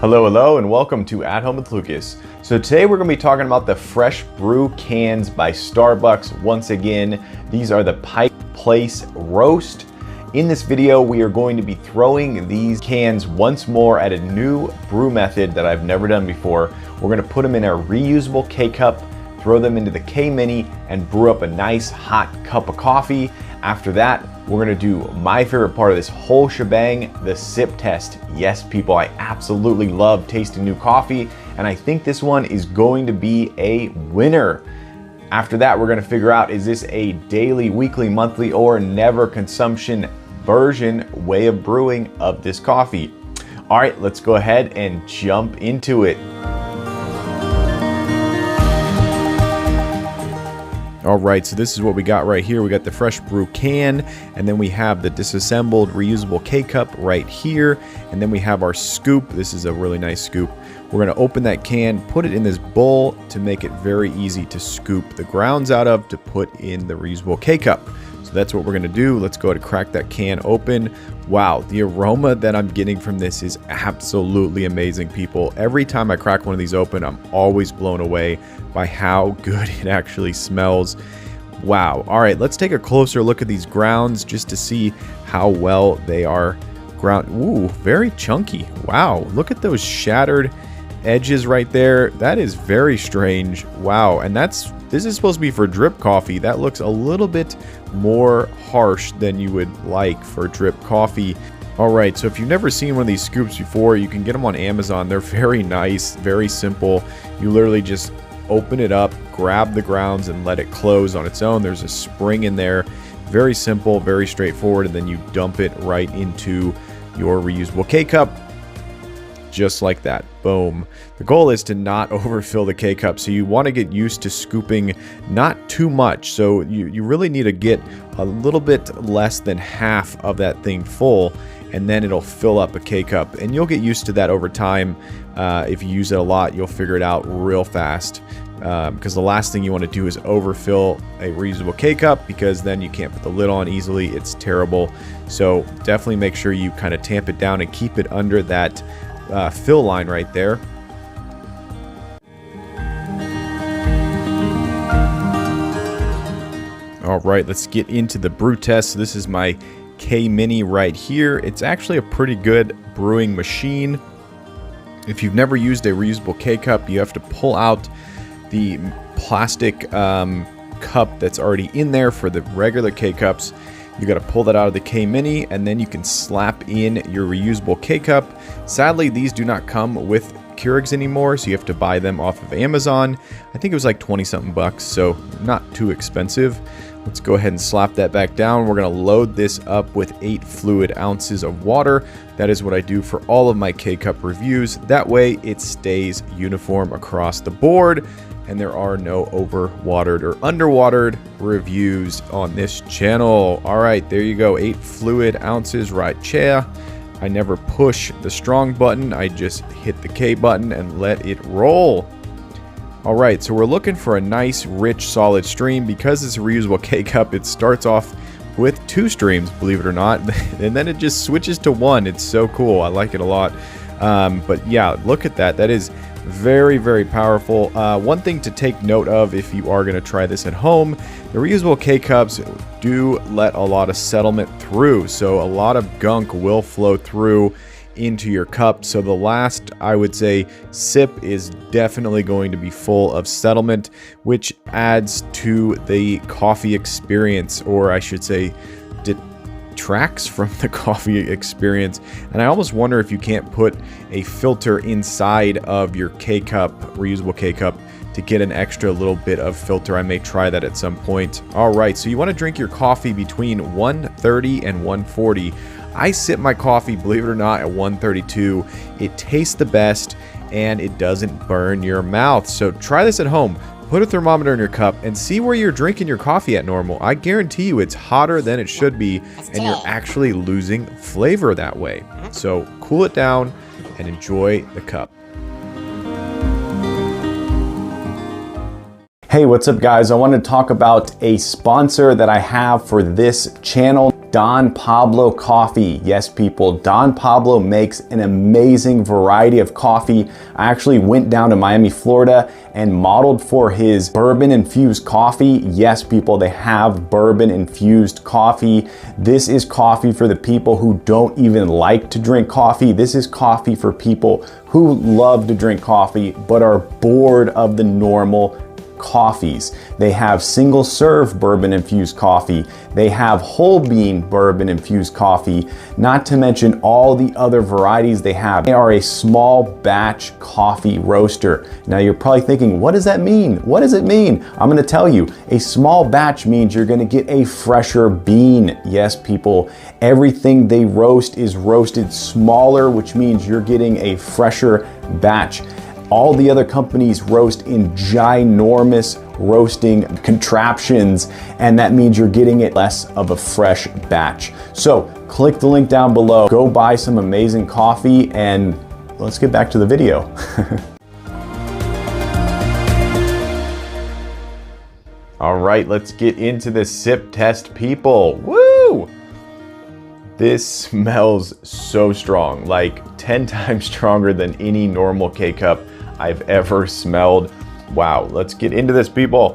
Hello, and welcome to At Home with Lucas. So today we're going to be talking about the Fresh Brew Cans by Starbucks. Once again, these are the Pike Place Roast. In this video, we are going to be throwing these cans once more at a new brew method that I've never done before. We're going to put them in a reusable K-Cup, throw them into the K-Mini, and brew up a nice hot cup of coffee. After that, we're gonna do my favorite part of this whole shebang, the sip test. Yes, people, I absolutely love tasting new coffee, and I think this one is going to be a winner. After that, we're gonna figure out, is this a daily, weekly, monthly, or never consumption version way of brewing of this coffee? All right, let's go ahead and jump into it. All right, so this is what we got right here. We got the Fresh Brew Can, and then we have the disassembled reusable K-Cup right here, and then we have our scoop. This is a really nice scoop. We're gonna open that can, put it in this bowl to make it very easy to scoop the grounds out of to put in the reusable K-Cup. So that's what we're gonna do. Let's go ahead and crack that can open. Wow, the aroma that I'm getting from this is absolutely amazing, people. Every time I crack one of these open, I'm always blown away by how good it actually smells. Wow. All right, let's take a closer look at these grounds just to see how well they are ground. Ooh, very chunky. Wow, look at those shattered edges right there. That is very strange. Wow, and this is supposed to be for drip coffee. That looks a little bit more harsh than you would like for drip coffee. All right, so if you've never seen one of these scoops before, you can get them on Amazon. They're very nice, very simple. You literally just open it up, grab the grounds, and let it close on its own. There's a spring in there. Very simple, very straightforward, and then you dump it right into your reusable K-Cup. Just like that. Boom. The goal is to not overfill the K-Cup, so you want to get used to scooping not too much. So you really need to get a little bit less than half of that thing full, and then it'll fill up a K-Cup. And you'll get used to that over time. If you use it a lot, you'll figure it out real fast. Because the last thing you want to do is overfill a reusable K-Cup, because then you can't put the lid on easily. It's terrible. So definitely make sure you kind of tamp it down and keep it under that fill line right there. All right, let's get into the brew test. So this is my KMini right here. It's actually a pretty good brewing machine. If you've never used a reusable K-Cup, you have to pull out the plastic cup that's already in there for the regular K-Cups. You got to pull that out of the K-Mini, and then you can slap in your reusable K-Cup. Sadly, these do not come with Keurigs anymore, so you have to buy them off of Amazon. I think it was like 20-something bucks, so not too expensive. Let's go ahead and slap that back down. We're going to load this up with 8 fluid ounces of water. That is what I do for all of my K-Cup reviews. That way it stays uniform across the board, and there are no overwatered or underwatered reviews on this channel. All right, there you go. 8 fluid ounces right chair. I never push the strong button. I just hit the K button and let it roll. All right, so we're looking for a nice, rich, solid stream. Because it's a reusable K-Cup, it starts off with 2 streams, believe it or not, and then it just switches to 1. It's so cool. I like it a lot. But yeah, look at that. That is very, very powerful. One thing to take note of if you are going to try this at home, the reusable K-Cups do let a lot of settlement through. So a lot of gunk will flow through into your cup. So the last, I would say, sip is definitely going to be full of settlement, which adds to the coffee experience, or I should say detracts from the coffee experience. And I almost wonder if you can't put a filter inside of your K-Cup, reusable K-Cup, to get an extra little bit of filter. I may try that at some point. All right, so you want to drink your coffee between 130 and 140. I sip my coffee, believe it or not, at 132. It tastes the best, and it doesn't burn your mouth. So try this at home. Put a thermometer in your cup and see where you're drinking your coffee at normal. I guarantee you it's hotter than it should be, and you're actually losing flavor that way. So cool it down and enjoy the cup. Hey, what's up guys? I want to talk about a sponsor that I have for this channel. Don Pablo Coffee. Yes, people, Don Pablo makes an amazing variety of coffee. I actually went down to Miami, Florida and modeled for his bourbon infused coffee. Yes, people, they have bourbon infused coffee. This is coffee for the people who don't even like to drink coffee. This is coffee for people who love to drink coffee but are bored of the normal coffees. They have single serve bourbon infused coffee. They have whole bean bourbon infused coffee, not to mention all the other varieties they have. They are a small batch coffee roaster. Now you're probably thinking, what does that mean? What does it mean? I'm going to tell you, a small batch means you're going to get a fresher bean. Yes, people, everything they roast is roasted smaller, which means you're getting a fresher batch. All the other companies roast in ginormous roasting contraptions, and that means you're getting it less of a fresh batch. So click the link down below, go buy some amazing coffee, and let's get back to the video. All right, let's get into the sip test, people. Woo! This smells so strong, like 10 times stronger than any normal K-Cup I've ever smelled. Wow, let's get into this, people.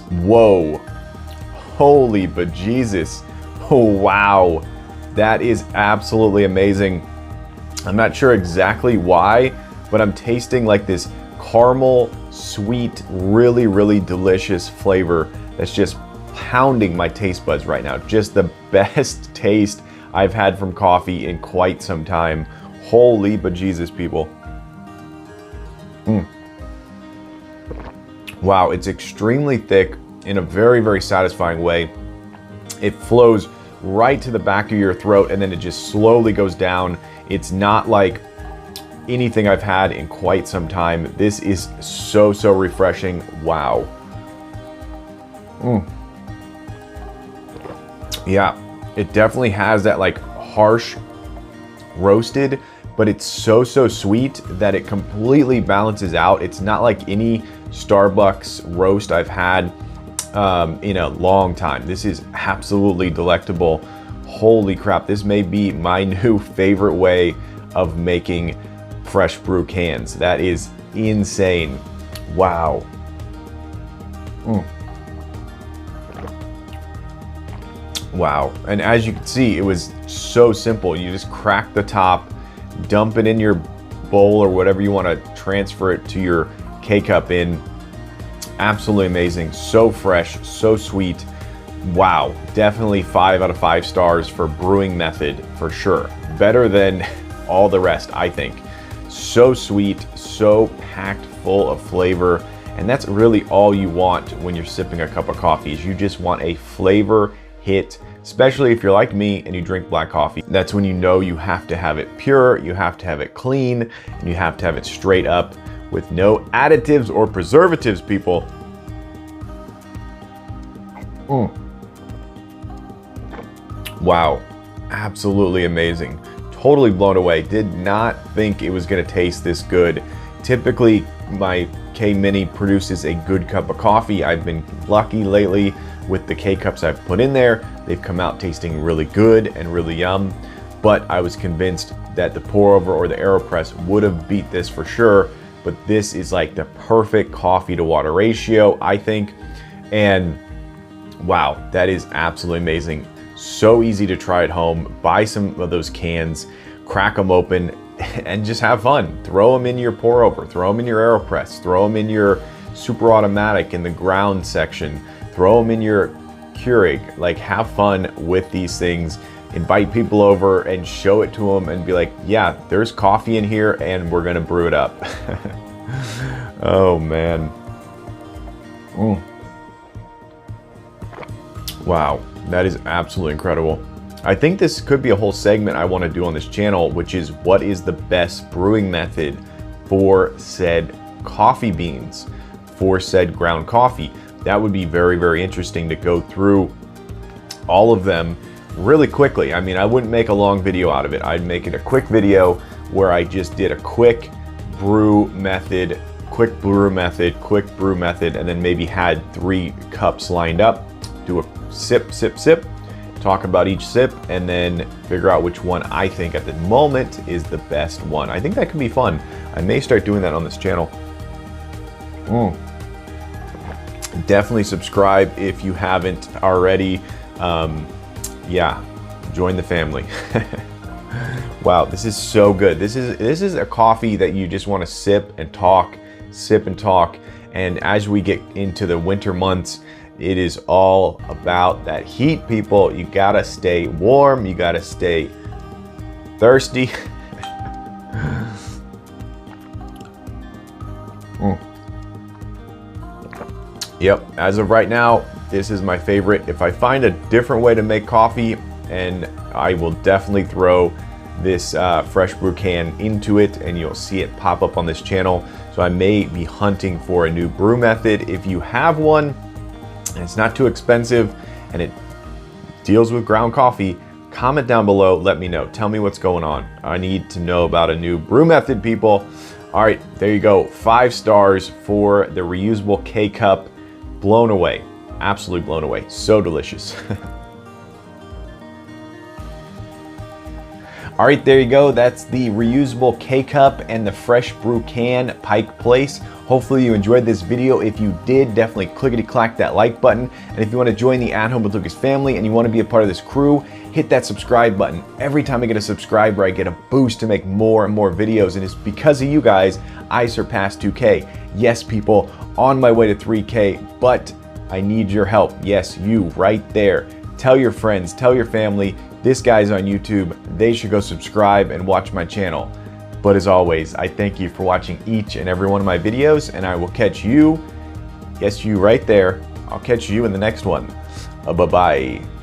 Whoa, holy bejesus. Oh, wow, that is absolutely amazing. I'm not sure exactly why, but I'm tasting like this caramel, sweet, really, really delicious flavor that's just pounding my taste buds right now. Just the best taste I've had from coffee in quite some time. Holy bejesus, people. Wow, it's extremely thick in a very, very satisfying way. It flows right to the back of your throat and then it just slowly goes down. It's not like anything I've had in quite some time. This is so, so refreshing. Wow. Yeah, it definitely has that like harsh roasted, but it's so, so sweet that it completely balances out. It's not like any Starbucks roast I've had in a long time. This is absolutely delectable. Holy crap, this may be my new favorite way of making fresh brew cans. That is insane. Wow. Wow, and as you can see, it was so simple. You just crack the top, dump it in your bowl or whatever you want to transfer it to your K-Cup in. Absolutely amazing, so fresh, so sweet. Wow, definitely 5 out of 5 stars for brewing method, for sure. Better than all the rest, I think. So sweet, so packed full of flavor, and that's really all you want when you're sipping a cup of coffee, is you just want a flavor hit, especially if you're like me and you drink black coffee. That's when you know you have to have it pure, you have to have it clean, and you have to have it straight up with no additives or preservatives, people. Wow, absolutely amazing. Totally blown away. Did not think it was gonna taste this good. Typically, my KMini produces a good cup of coffee. I've been lucky lately with the K-Cups I've put in there. They've come out tasting really good and really yum, but I was convinced that the pour over or the AeroPress would have beat this for sure, but this is like the perfect coffee to water ratio, I think. And wow, that is absolutely amazing. So easy to try at home. Buy some of those cans, crack them open, and just have fun. Throw them in your pour over, throw them in your AeroPress, throw them in your super automatic in the ground section, throw them in your Keurig. Like, have fun with these things. Invite people over and show it to them and be like, yeah, there's coffee in here and we're gonna brew it up. Oh man. Wow, that is absolutely incredible. I think this could be a whole segment I want to do on this channel, which is what is the best brewing method for said coffee beans, for said ground coffee. That would be very, very interesting to go through all of them really quickly. I mean, I wouldn't make a long video out of it. I'd make it a quick video where I just did a quick brew method, quick brew method, and then maybe had 3 cups lined up. Do a sip, sip, sip, talk about each sip, and then figure out which one I think at the moment is the best one. I think that could be fun. I may start doing that on this channel. Definitely subscribe if you haven't already. Yeah, join the family. Wow, this is so good. This is a coffee that you just want to sip and talk. And as we get into the winter months, it is all about that heat, people. You gotta stay warm, you gotta stay thirsty. Yep, as of right now, this is my favorite. If I find a different way to make coffee, and I will definitely throw this fresh brew can into it, and you'll see it pop up on this channel. So I may be hunting for a new brew method. If you have one and it's not too expensive and it deals with ground coffee, comment down below, let me know. Tell me what's going on. I need to know about a new brew method, people. All right, there you go. 5 stars for the reusable K-Cup. Blown away, absolutely blown away. So delicious. All right, there you go. That's the reusable K-Cup and the Fresh Brew Can Pike Place. Hopefully you enjoyed this video. If you did, definitely clickety-clack that like button. And if you want to join the At Home with Lucas family and you want to be a part of this crew, hit that subscribe button. Every time I get a subscriber, I get a boost to make more and more videos. And it's because of you guys, I surpassed 2K. Yes, people, on my way to 3K, but I need your help. Yes, you right there. Tell your friends, tell your family, this guy's on YouTube. They should go subscribe and watch my channel. But as always, I thank you for watching each and every one of my videos, and I will catch you, yes, you right there. I'll catch you in the next one. Bye-bye.